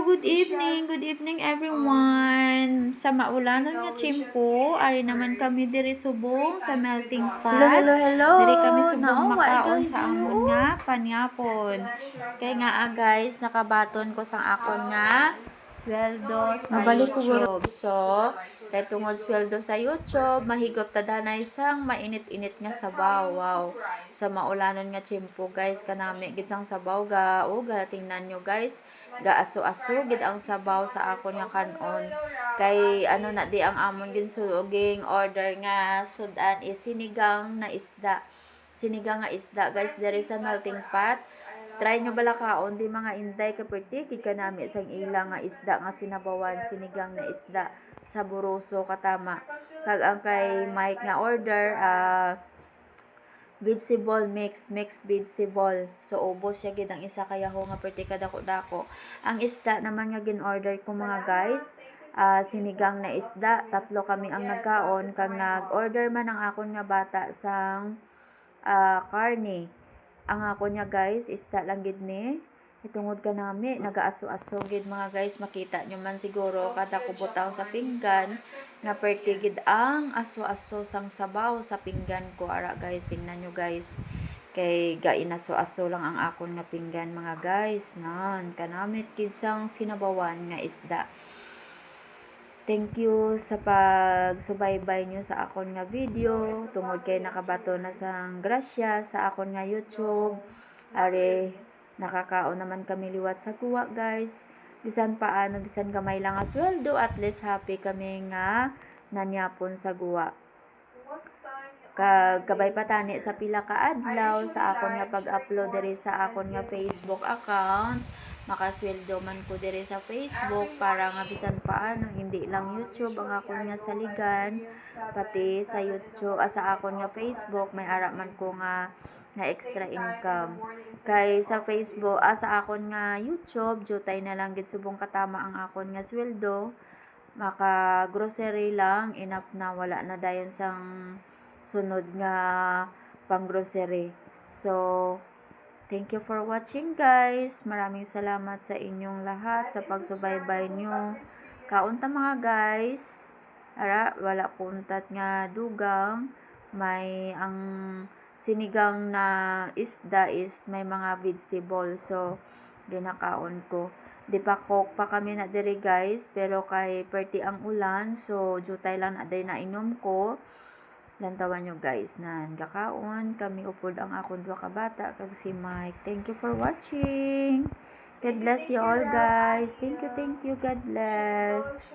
Good evening everyone. Sa maulanon nga tiyempo, ari naman kami diri subong sa melting pot. Diri kami subong makaon sa amon nga panyapon. Kay nga guys, nakabaton ko sang akon nga sweldo sa YouTube. So, kay tungod sweldo sa YouTube, mahigop ta danay sang mainit-init nga sabaw. Wow. Sa maulanon nga tiyempo guys, kanami gid sang sabaw ga tingnan nyo guys. Gaaso-aso gid ang sabaw sa akon nga kanon. Kay ano na di ang amon ginsuging order nga sudan is sinigang na isda. Sinigang nga isda guys diri sa melting pot. Try nyo bala kaon di mga inday kaperti gid kanami sang ilang nga isda nga sinabawan sinigang na isda sa buroso katama. Kag ang kay Mike nga order vegetable mix vegetable. So ubos siya gid ang isa kaya ho nga perti kadako-dako. Ang isda naman nga gin-order ko mga guys, sinigang na isda. Tatlo kami ang nagkaon kag nag-order man ang akon nga bata sang karne. Ang ako niya guys, isda lang gid ni. Itungod kanami, nagaaso-aso gid mga guys. Makita nyo man siguro kada kubutang sa pinggan nga pertigid ang aso-aso sang sabaw sa pinggan ko. Ara guys, tingnan nyo guys. Kay gainaso-aso lang ang akon nga pinggan mga guys. Nan, kanamit gid sang sinabawan nga isda. Thank you sa pagsubaybay nyo sa akon nga video. Tungod kay nakabato na sang grasya sa akon nga YouTube. Are, nakakaon naman kami liwat sa kuwa guys. Bisan paano, bisan gamay lang nga sweldo, at least happy kami nga nanyapon sa guwa. Kabay patani sa pila ka adlaw sa akon nga pag-upload diri sa akon nga Facebook account. Makasweldo man ko diri sa Facebook para nga bisan paano hindi lang YouTube ang akon nga saligan, pati sa YouTube sa akon nga Facebook may ara man ko nga extra income. Kay sa Facebook sa akon nga YouTube jutay na lang gid subong katama ang akon nga sweldo. Maka grocery lang enough na, wala na dayon sang sunod nga pang grocery. So thank you for watching guys. Maraming salamat sa inyong lahat sa pagsubaybay nyo. Kaunta mga guys. Ara, wala kuntat nga dugang. May ang sinigang na isda is may mga vegetable. So, ginakaon ko. Di pa cook pa kami na diri guys. Pero kay perti ang ulan. So, jutay lang na day na inom ko. Lantawan nyo guys na gakaon kami upod ang akong dua ka bata kag si Mike. Thank you for watching. God bless you all guys. Thank you. God bless.